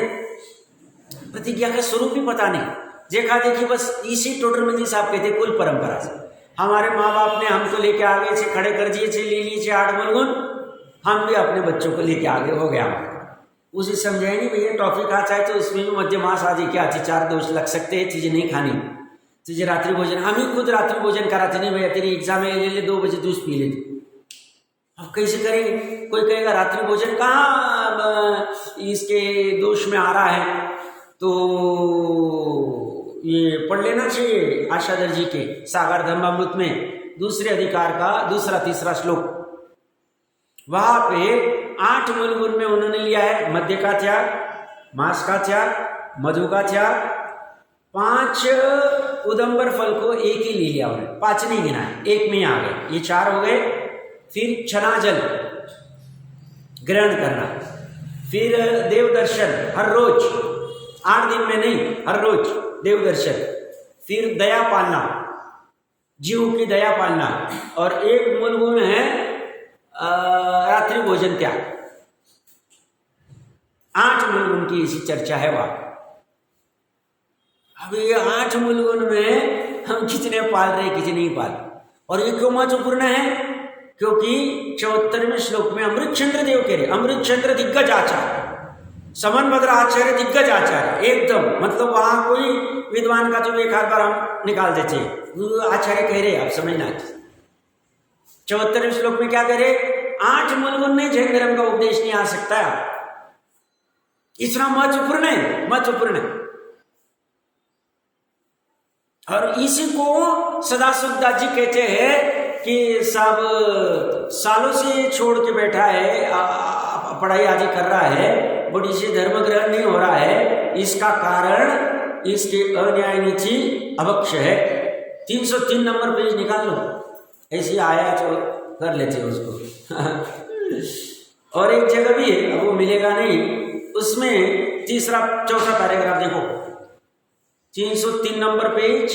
[SPEAKER 1] प्रतिज्ञा का स्वरूप भी पता नहीं, देखा देखी बस इसी टोटर में साहब कहते कुल परंपरा से हमारे माँ बाप ने हमको लेके आगे से खड़े कर दिए थे, ले लीजिए 8 मूलगुण, हम भी अपने बच्चों को लेके आगे हो गया। उसे समझाएंगे भैया टॉफी खा चाहे तो इसमें भी मध्य मास आदि क्या थी, 4 दोष लग सकते हैं, चीजें नहीं खानी, चीजें रात्रि भोजन, हम ही खुद रात्रि भोजन कराते नहीं भैया तेरी एग्जाम है ले ले 2 बजे दूध पी ले। अब कैसे करेंगे? कोई कहेगा रात्रि भोजन कहाँ इसके दोष में आ रहा है, तो ये पढ़ लेना चाहिए आशाधर जी के सागर धर्मामृत में दूसरे अधिकार का 2-3 श्लोक, वहां पे 8 मूलगुण में उन्होंने लिया है मध्य का त्याग, मांस का त्याग, मधु का त्याग, 5 उदंबर फल को एक ही ले लिया उन्होंने, 5 नहीं गिना है, 1 में आ गए, ये 4 हो गए। फिर छनाजल ग्रहण करना, फिर देव दर्शन हर रोज, 8 दिन में नहीं हर रोज देव दर्शन, फिर दया पालना, जीव की दया पालना, और 1 मूलगुण है रात्रि भोजन त्याग। 8 मूलगुण की इसी चर्चा है वहां। अब ये 8 मूलगुण में हम कितने पाल रहे कितने नहीं पाल, और ये क्यों महत्वपूर्ण है? क्योंकि 74वें श्लोक में अमृतचंद्र देव कह रहे, अमृतचंद्र दिग्गज आचार्य, समनभद्र आचार्य दिग्गज आचार्य एकदम, मतलब वहां कोई विद्वान का तो एक आध बार हम निकाल देते, आचार्य कह रहे, आप समझना। 74वें श्लोक में क्या कह रहे? 8 मूलगुण में जैन धर्म का उपदेश नहीं आ सकता, इतना महत्वपूर्ण है, महत्वपूर्ण है। और इसी को सदाशिवदास जी कहते हैं कि सब सालों से छोड़ के बैठा है, पढ़ाई आदि कर रहा है, बट इसे धर्म ग्रहण नहीं हो रहा है, इसका कारण इसके अन्याय नीति अवक्ष है। 303 नंबर पेज निकाल लो, ऐसी आया तो कर लेते उसको और एक जगह भी है, अब वो मिलेगा नहीं, उसमें 3-4 पैराग्राफ देखो, 303 नंबर पेज,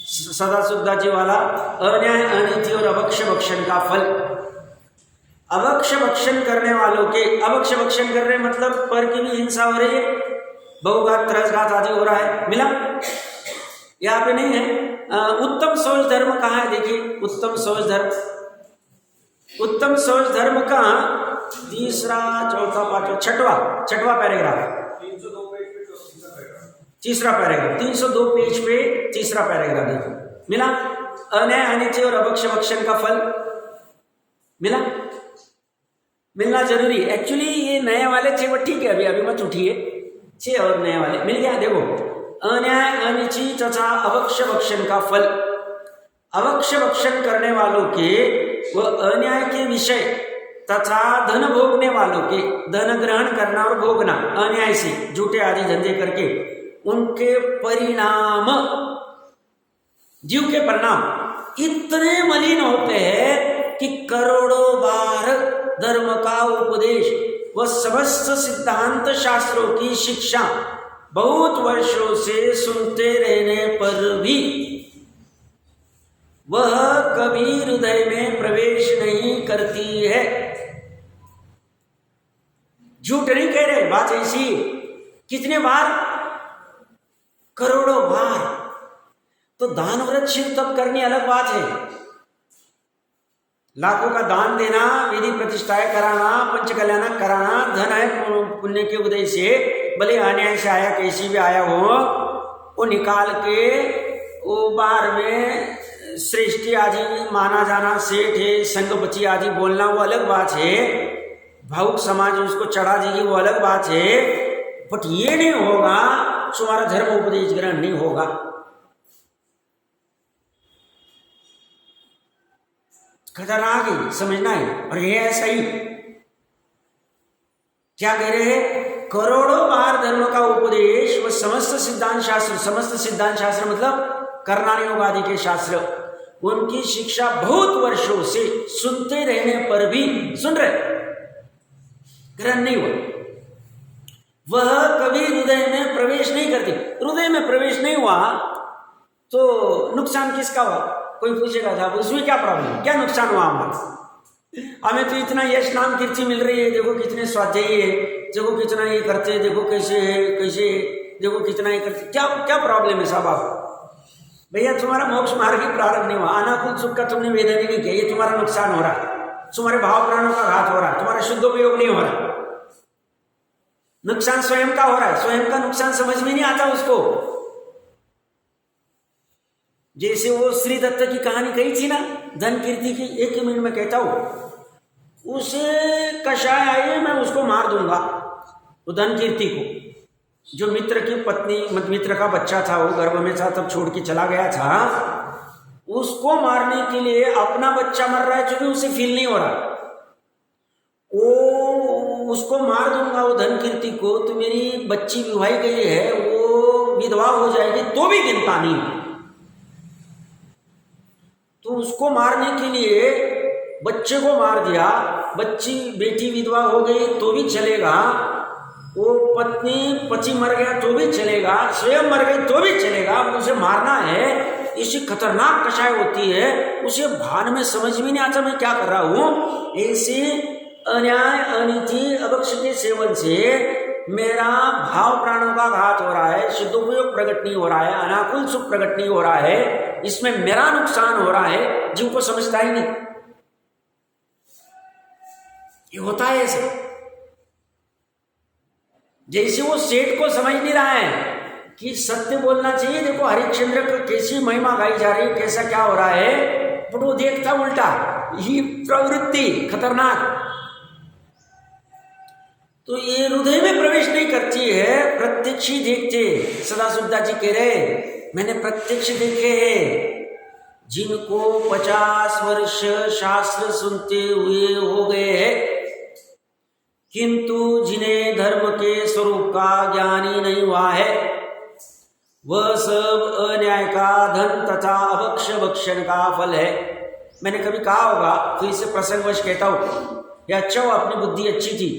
[SPEAKER 1] सदाशिवदास जी वाला, अन्याय अनीति और अवक्ष भक्षण का फल। अवक्ष भक्षण करने वालों के, अवक्ष भक्षण कर रहे मतलब पर की भी हिंसा हो रही है, बहुघात त्रसघात आदि हो रहा है, मिला यहाँ पे नहीं है। उत्तम शौच धर्म कहाँ है? देखिए उत्तम शौच धर्म, उत्तम शौच धर्म का 3रा 4था 5वां 6वां पैराग्राफ, 3रा पैराग्राफ, 302 पेज पे 3रा पैराग्राफ देखो, मिला। अन्याय अनित्य और अभक्ष भक्षण का फल मिला, मिलना जरूरी। एक्चुअली ये नए वाले थे वो ठीक है, अभी अभी मत उठिए, 6 और नए वाले मिल गया। देखो अन्याय अनिचि तथा अभक्ष भक्षण का फल, अभक्ष भक्षण करने वालों के व अन्याय के विषय तथा धन भोगने वालों के, धन ग्रहण करना और भोगना अन्याय से झूठे आदि धंधे करके, उनके परिणाम, जीव के परिणाम इतने मलिन होते हैं कि करोड़ों बार धर्म का उपदेश व समस्त सिद्धांत शास्त्रों की शिक्षा बहुत वर्षों से सुनते रहने पर भी वह कभी हृदय में प्रवेश नहीं करती है। झूठ नहीं कह रहे, बात ऐसी। कितने बार? करोड़ों बार। तो दान व्रत शिव तप करनी अलग बात है, लाखों का दान देना, विधि प्रतिष्ठाएं कराना, पंचकल्याण कराना, धन है पुण्य के उदय से, भले अन्याय से आया कैसी भी आया हो, वो निकाल के वो बार में श्रेष्ठी आदि माना जाना, सेठ है, संघपति आदि बोलना वो अलग बात है, भावुक समाज उसको चढ़ा देगी वो अलग बात है, बट ये नहीं होगा तुम्हारा धर्म उपदेश ग्रहण नहीं होगा। खतरनाक है, समझना है। और ये है सही, क्या कह रहे हैं? करोड़ों बार धर्म का उपदेश व समस्त सिद्धांत शास्त्र, समस्त सिद्धांत शास्त्र मतलब कर्णानि योग आदि के शास्त्र, उनकी शिक्षा बहुत वर्षों से सुनते रहने पर भी सुन रहे, ग्रहण नहीं हुआ, वह कभी हृदय में प्रवेश नहीं करती। हृदय में प्रवेश नहीं हुआ तो नुकसान किसका हुआ? कोई पूछेगा था उसमें क्या प्रॉब्लम, क्या नुकसान हुआ हमारा? हमें तो इतना यश नाम कीर्ति मिल रही है, देखो कितने स्वाध्यायी है, देखो कितना ये करते, देखो कैसे है, कैसे देखो कितना ये करते, क्या क्या प्रॉब्लम है साहब? आप भैया तुम्हारा मोक्ष मार्ग ही प्रारंभ नहीं हुआ, अनाकुल सुख का तुमने वेदन ही नहीं किया, ये तुम्हारा नुकसान हो रहा है, तुम्हारे भाव प्राणों का घात हो रहा है, तुम्हारा शुद्धोपयोग नहीं हो रहा, नुकसान स्वयं का हो रहा है, स्वयं का नुकसान समझ में नहीं आता उसको। जैसे वो श्री दत्त की कहानी कही थी ना, धन कीर्ति की, एक ही मिनट में कहता हूं, उसे कषाय आई मैं उसको मार दूंगा, वो धन कीर्ति को, जो मित्र की पत्नी, मित्र का बच्चा था, वो गर्भ में था तब छोड़ के चला गया था, उसको मारने के लिए अपना बच्चा मर रहा है जो भी उसे फील नहीं हो रहा, वो उसको मार दूंगा वो धन कीर्ति को, तो मेरी बच्ची विवाही गई है, वो विधवा हो जाएगी तो भी गिनता नहीं। तो उसको मारने के लिए बच्चे को मार दिया, बच्ची बेटी विधवा हो गई तो भी चलेगा, वो पत्नी पति मर गया तो भी चलेगा, स्वयं मर गई तो भी चलेगा, उसे मारना है। इसी खतरनाक कषाय होती है, उसे भान में समझ में नहीं आता मैं क्या कर रहा हूं। ऐसे अन्याय, अनिति, अभक्ष के सेवन से मेरा भाव प्राणों का घात हो रहा है, शुद्धोपयोग प्रकट नहीं हो रहा है, अनाकुल सुख प्रकट नहीं हो रहा है, इसमें मेरा नुकसान हो रहा है, जिनको समझता ही नहीं। ये होता है ऐसे, जैसे वो सेठ को समझ नहीं रहा है कि सत्य बोलना चाहिए, देखो हरिश्चंद्र को कैसी महिमा गाई जा रही है, कैसा क्या हो रहा है, बट वो देखता उल्टा, ये प्रवृत्ति खतरनाक। तो ये हृदय में प्रवेश नहीं करती है, प्रत्यक्ष ही देखते। सदा सुद्धा जी कह रहे मैंने प्रत्यक्ष देखे हैं, जिनको 50 वर्ष शास्त्र सुनते हुए हो गए हैं, किंतु जिन्हें धर्म के स्वरूप का ज्ञान ही नहीं हुआ है, वह सब अन्याय का धन तथा अभक्ष भक्षण का फल है। मैंने कभी कहा होगा तो इसे प्रसंगवश कहता हूं, या अच्छा हो अपनी बुद्धि अच्छी थी,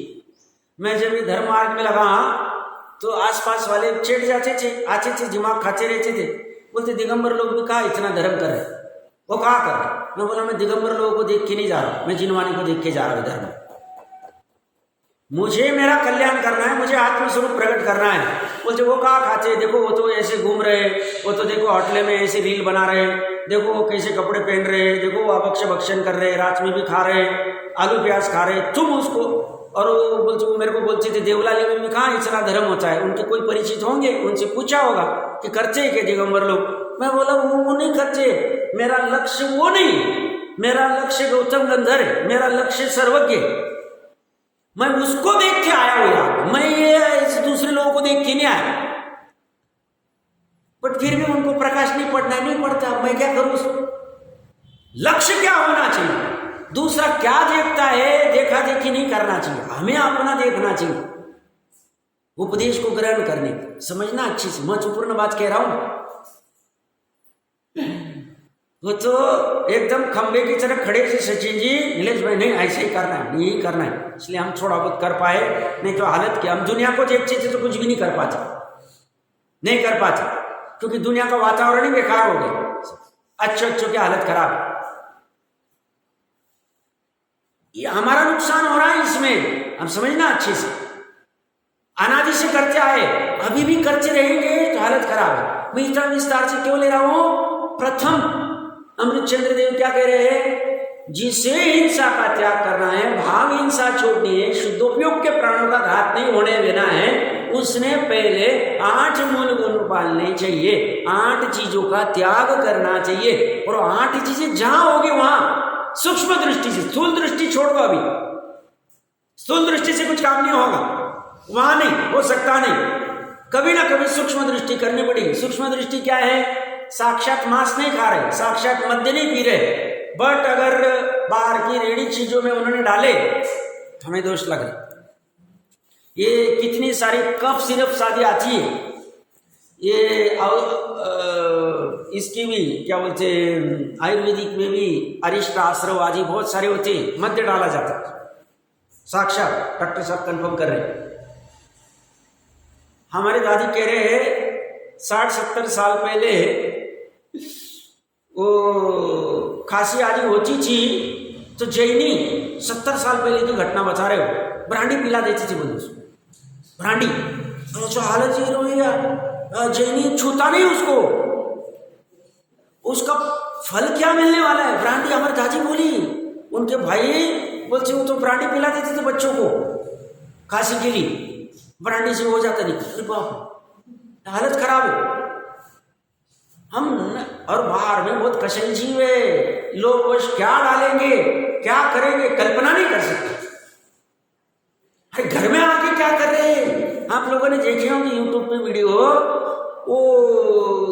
[SPEAKER 1] मैं जब धर्म मार्ग में लगा तो आसपास वाले चिढ़ जाते थे, आते थे, दिमाग खाते रहते थे, बोलते दिगंबर लोग भी कहा इतना धर्म कर रहे, वो कहा कर। मैं बोला मैं दिगंबर लोगों को देख के नहीं जा रहा, मैं जिनवानी को देख के जा रहा हूं धर्म। मुझे मेरा कल्याण करना है, मुझे आत्मस्वरूप प्रकट करना है। बोलते वो कहा खाते, देखो वो तो ऐसे घूम रहे, वो तो देखो होटल में ऐसे रील बना रहे, देखो वो कैसे कपड़े पहन रहे, देखो वो अभक्ष भक्षण कर रहे, रात में भी खा रहे, आलू प्याज खा रहे, तुम उसको। और वो बोलते, वो मेरे को बोलते थे देवलाली में भी कहाँ इतना धर्म होता है, उनके कोई परिचित होंगे, उनसे पूछा होगा कि करते हैं क्या दिगंबर लोग। मैं बोला वो नहीं करते, मेरा लक्ष्य वो नहीं, मेरा लक्ष्य गौतम गंधर है, मेरा लक्ष्य सर्वज्ञ, मैं उसको देख के आया हूं यार, मैं ये दूसरे लोगों को देख के नहीं आया। बट फिर भी उनको प्रकाश नहीं पड़ना, नहीं पड़ता, मैं क्या करूं? लक्ष्य क्या होना चाहिए, दूसरा क्या देखता है देखा देखी नहीं करना चाहिए, हमें अपना देखना चाहिए। उपदेश को ग्रहण करने, समझना अच्छी से, महत्वपूर्ण बात कह रहा हूं। वो तो एकदम खंबे की तरह खड़े थे सचिन जी, नीलेश भाई नहीं ऐसे ही करना है, यही करना है, इसलिए हम थोड़ा बहुत कर पाए, नहीं तो हालत क्या, हम दुनिया को देखते थे तो कुछ भी नहीं कर पाते, नहीं कर पाते, क्योंकि दुनिया का वातावरण ही बेकार हो गया, अच्छों की हालत खराब। ये हमारा नुकसान हो रहा है इसमें, हम समझना अच्छे से। अनादि से करते आए, अभी भी करते रहेंगे तो हालत खराब है। मैं इतना विस्तार से क्यों ले रहा हूं? प्रथम अमृतचंद्र देव क्या कह रहे हैं, जिसे हिंसा का त्याग करना है, भाव हिंसा छोड़नी है, शुद्धोपयोग के प्राणों का घात नहीं होने देना है, उसने पहले 8 मूल गुण पालने चाहिए, 8 चीजों का त्याग करना चाहिए। और 8 चीजें जहां होगी वहां सूक्ष्म दृष्टि से, स्थूल दृष्टि छोड़ दो, अभी स्थूल दृष्टि से कुछ काम नहीं होगा, वहां नहीं हो सकता, नहीं, कभी ना कभी सूक्ष्म दृष्टि करनी पड़ेगी। सूक्ष्म दृष्टि क्या है? साक्षात मांस नहीं खा रहे, साक्षात मद्य नहीं पी रहे, बट अगर बाहर की रेडी चीजों में उन्होंने डाले तो हमें दोष लग रहा। ये कितनी सारी कफ सिरप शादी आती है, ये इसकी भी क्या बोलते आयुर्वेदिक में भी अरिष्ट आश्रव आदि बहुत सारे होते हैं, मध्य डाला जाता है। साक्षात डॉक्टर साहब कंफर्म कर रहे हैं। हमारे दादी कह रहे हैं 60-70 साल पहले वो खांसी आदि होती थी तो जैनी 70 साल पहले की घटना बता रहे हो, ब्रांडी पिला देती थी बोले उसको, ब्रांडी। अच्छा हालत ये रही, जैनी छूता नहीं उसको, उसका फल क्या मिलने वाला है। ब्रांडी हमारी दादी बोली, उनके भाई बोलते वो तो ब्रांडी पिला देते थे बच्चों को खांसी के लिए, ब्रांडी से हो जाता नहीं। अरे बाप, हालत खराब है। हम और बाहर में बहुत कशन जीव है, लोग बस क्या डालेंगे क्या करेंगे कल्पना नहीं कर सकते। अरे घर में आके क्या कर रहे हैं, आप लोगों ने देखे होंगे यूट्यूब पे वीडियो, वो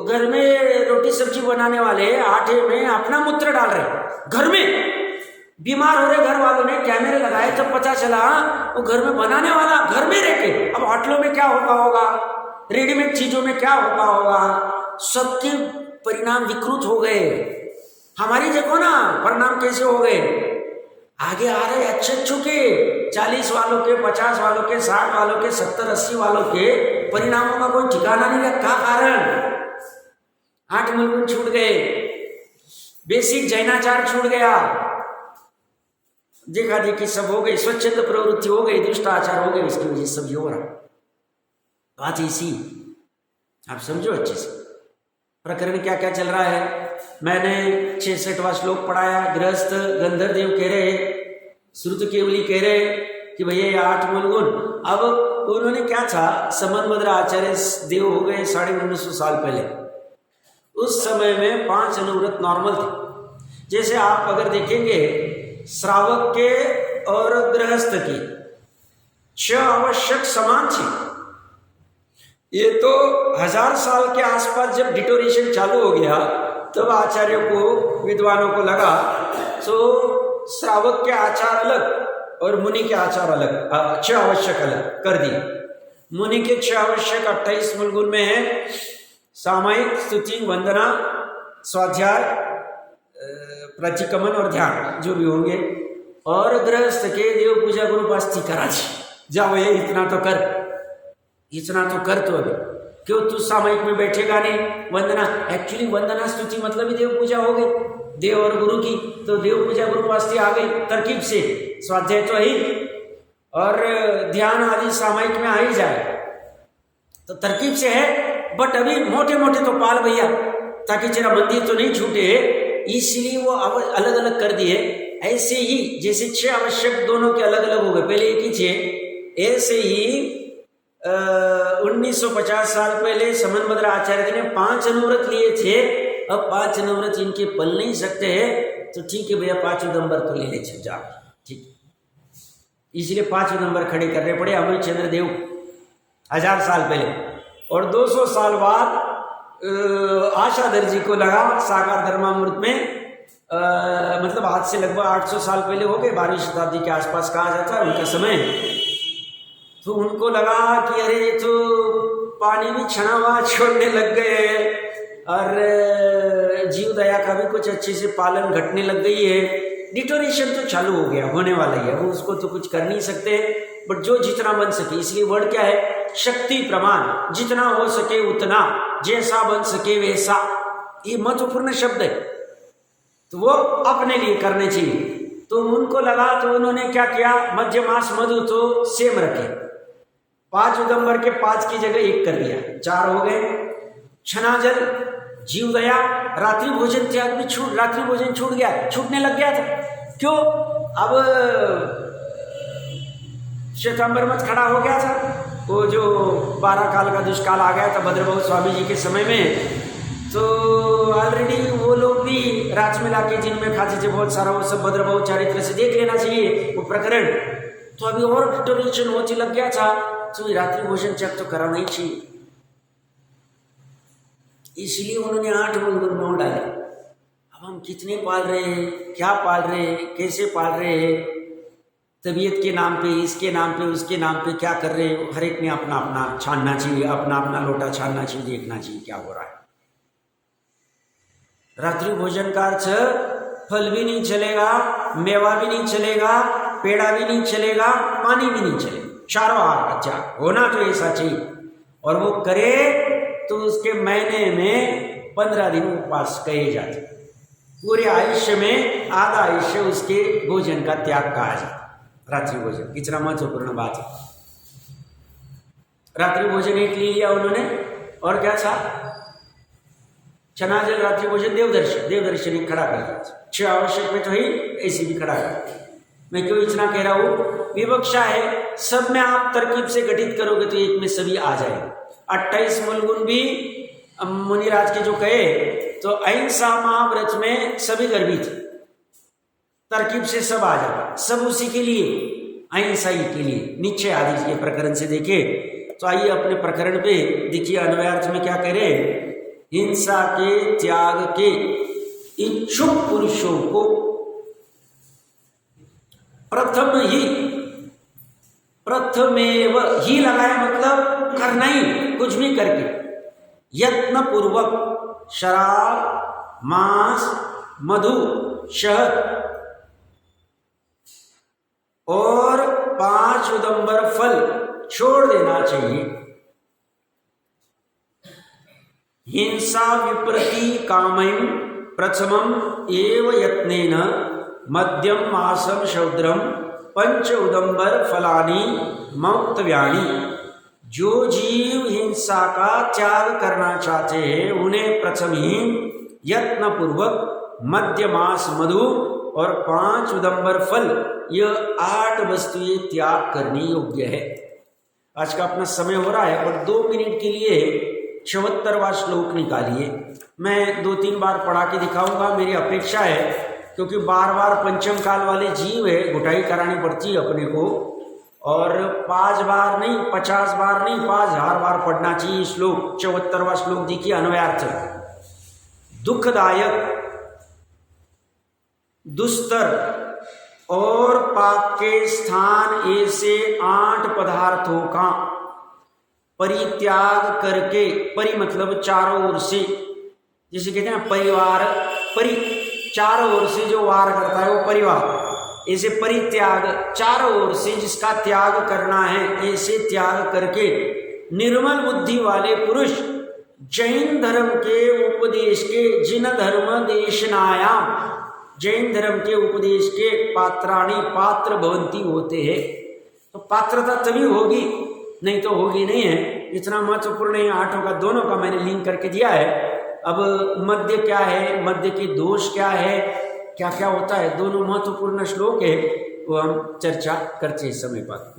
[SPEAKER 1] घर में रोटी सब्जी बनाने वाले आटे में अपना मूत्र डाल रहे घर में। बीमार हो रहे घर वालों ने कैमरे लगाए, तब पता चला वो घर में बनाने वाला घर में रह के। अब होटलों में क्या होता होगा, रेडीमेड चीजों में क्या होता होगा, सबके परिणाम विकृत हो गए। हमारी देखो ना परिणाम कैसे हो गए, आगे आ रहे अच्छे के 40 वालों के, 50 वालों के, 60 वालों के, 70-80 वालों के परिणामों का कोई ठिकाना नहीं रखा। कारण 8 मूलगुण छूट गए, बेसिक जैनाचार छूट गया, देखा देखी सब हो गई, स्वच्छंद प्रवृत्ति हो गई, दुष्ट आचार हो गए, इसकी वजह से सब ये हो रहा। बात इसी, आप समझो अच्छे से प्रकरण क्या क्या चल रहा है। मैंने 66वां श्लोक पढ़ाया, गृहस्थ गंधर्व देव कह रहे, श्रुत केवली कह रहे कि भैया ये 8 मूलगुण। अब उन्होंने क्या था, संबंधभद्र आचार्य देव हो गए 1950 साल पहले, उस समय में 5 अनुव्रत नॉर्मल थे। जैसे आप अगर देखेंगे श्रावक के और गृहस्थ की 6 आवश्यक समान थे। ये तो 1000 साल के आसपास जब डिटोरेशन चालू हो गया तब आचार्यों को, विद्वानों को लगा तो श्रावक के आचार अलग और मुनि के आचार अलग, 6 आवश्यक अलग कर दिए। मुनि के 6 आवश्यक 28 मूलगुण में है, सामायिक, स्तुति, वंदना, स्वाध्याय, प्रतिक्रमण और ध्यान जो भी होंगे। और गृहस्थ के देव पूजा गुरु पास्ती करा, जाओ ये इतना तो कर, इतना तो कर। तो अभी क्यों तू सामायिक में बैठेगा नहीं, वंदना, एक्चुअली वंदना स्तुति मतलब ही देव पूजा हो गई, देव और गुरु की, तो देव पूजा गुरु पास्ती आ गई तरकीब से। स्वाध्याय तो ही और ध्यान आदि सामायिक में आ ही जाए तो तरकीब से है। बट अभी मोटे मोटे तो पाल भैया, ताकि तेरा मंदिर तो नहीं छूटे, इसलिए वो अलग अलग कर दिए। ऐसे ही जैसे 6 आवश्यक दोनों के अलग अलग हो गए, पहले एक ही थे, ऐसे ही 1950 साल पहले संबंधभद्र आचार्य ने 5 अनुव्रत लिए थे। अब 5 अनुव्रत इनके पल नहीं सकते हैं, तो ठीक है भैया 5 नंबर तो ले ले जा, ठीक। इसलिए 5 नंबर खड़े करने पड़े अमृत चंद्र देव 1000 साल पहले। और 200 साल बाद आशा दर्जी को लगा साकार धर्मामृत में, मतलब आज से लगभग 800 साल पहले हो गए, 12वीं शताब्दी के आसपास कहा जाता है उनका समय। तो उनको लगा कि अरे तो पानी भी छना हुआ छोड़ने लग गए और जीव दया का भी कुछ अच्छे से पालन घटने लग गई है। डिटोरेशन तो चालू हो गया, होने वाला ही है, वो उसको तो कुछ कर नहीं सकते, बट जो जितना बन सके। इसलिए वर्ड क्या है, शक्ति प्रमाण, जितना हो सके उतना, जैसा बन सके वैसा, ये महत्वपूर्ण शब्द है। तो वो अपने लिए करने चाहिए। तो उनको लगा, तो उन्होंने क्या किया, मध्य मास मधु तो सेम रखे, 5 उदंबर के 5 की जगह 1 कर दिया, 4 हो गए। छनाजल, जीव दया, रात्रि भोजन त्याग भी छूट, रात्रि भोजन छूट गया, छूटने लग गया था। क्यों, अब श्वेतांबर मत खड़ा हो गया था, वो जो 12 काल का दुष्काल आ गया था भद्रभाऊ स्वामी जी के समय में। तो ऑलरेडी वो लोग भी राजमिला के जिनमें खाते थे बहुत सारा, वो सब भद्रभाऊ चारित्र से देख लेना चाहिए वो प्रकरण। तो अभी और डिटोरेशन होने लग गया था, तो रात्रि भोजन चेक तो कराना ही चाहिए। इसलिए उन्होंने 8 मूलगुण नौ डाले। अब हम कितने पाल रहे हैं, क्या पाल रहे हैं, कैसे पाल रहे हैं, तबीयत के नाम पे, इसके नाम पे, उसके नाम पे क्या कर रहे हो, हर एक ने अपना अपना छानना चाहिए, अपना अपना लोटा छानना चाहिए, देखना चाहिए क्या हो रहा है। रात्रि भोजन का अर्थ फल भी नहीं चलेगा, मेवा भी नहीं चलेगा, पेड़ा भी नहीं चलेगा, पानी भी नहीं चलेगा, चारों आहार का त्याग होना तो ऐसा चाहिए। और वो करे तो उसके महीने में 15 दिन उपवास कहे जाते, पूरे आयुष्य में आधा आयुष्य उसके भोजन का त्याग कहा जाता। रात्रि भोजन कितना महत्वपूर्ण बात है। रात्रि भोजन एक ले लिया उन्होंने, और क्या था, चना जल रात्रि भोजन, देवदर्शन एक खड़ा कर दिया। 6 आवश्यक में तो ही ऐसी भी खड़ा कर। मैं क्यों इतना कह रहा हूं, विवक्षा है, सब में आप तरकीब से गठित करोगे तो एक में सभी आ जाएगा। 28 मूलगुण भी मुनिराज के जो कहे तो अहिंसा महाव्रत में सभी गर्भित, तरकीब से सब आ जाएगा, सब उसी के लिए, अहिंसा ही के लिए। निश्चय आदि के प्रकरण से देखे तो आइए अपने प्रकरण पे देखिए, अन्वयार्थ में क्या कह रहे, हिंसा के त्याग के इच्छुक पुरुषों को प्रथमेव ही लगाए, मतलब करना ही, कुछ भी करके यत्न पूर्वक शराब, मांस, मधु, शहद और 5 उदंबर फल छोड़ देना चाहिए। हिंसा विप्रति कामयं प्रथमम एव यत्नेन मध्यम मासम शौद्रम 5 उदंबर फलानि मौक्तव्यानि। जो जीव हिंसा का त्याग करना चाहते हैं उन्हें प्रथम ही यत्न पूर्वक मध्य मास मधु और 5 उदंबर फल, यह 8 वस्तुएं त्याग करनी योग्य है। आज का अपना समय हो रहा है और 2 मिनट के लिए 74वां श्लोक निकालिए। मैं 2-3 बार पढ़ा के दिखाऊंगा, मेरी अपेक्षा है, क्योंकि बार बार पंचम काल वाले जीव है, घुटाई करानी पड़ती है अपने को, और 5 बार नहीं, 50 बार नहीं, 5000 बार पढ़ना चाहिए श्लोक। 74वां श्लोक देखिए, अन्वयार्थ। दुखदायक, दुस्तर और पाप के स्थान ऐसे 8 पदार्थों का परित्याग करके, परि मतलब चारों ओर से, जिसे कहते हैं परिवार, चारों ओर से जो वार करता है वो परिवार, ऐसे परित्याग, चारों ओर से जिसका त्याग करना है, ऐसे त्याग करके निर्मल बुद्धि वाले पुरुष जैन धर्म के उपदेश के, जिन धर्म देशनायाम, जैन धर्म के उपदेश के पात्राणी, पात्र भवंती होते हैं। तो पात्रता तभी होगी, नहीं तो होगी नहीं है। इतना महत्वपूर्ण है 8 का, दोनों का मैंने लिंक करके दिया है। अब मध्य क्या है, मध्य के दोष क्या है, क्या क्या होता है, दोनों महत्वपूर्ण श्लोक है, वो हम चर्चा करते हैं समय पर।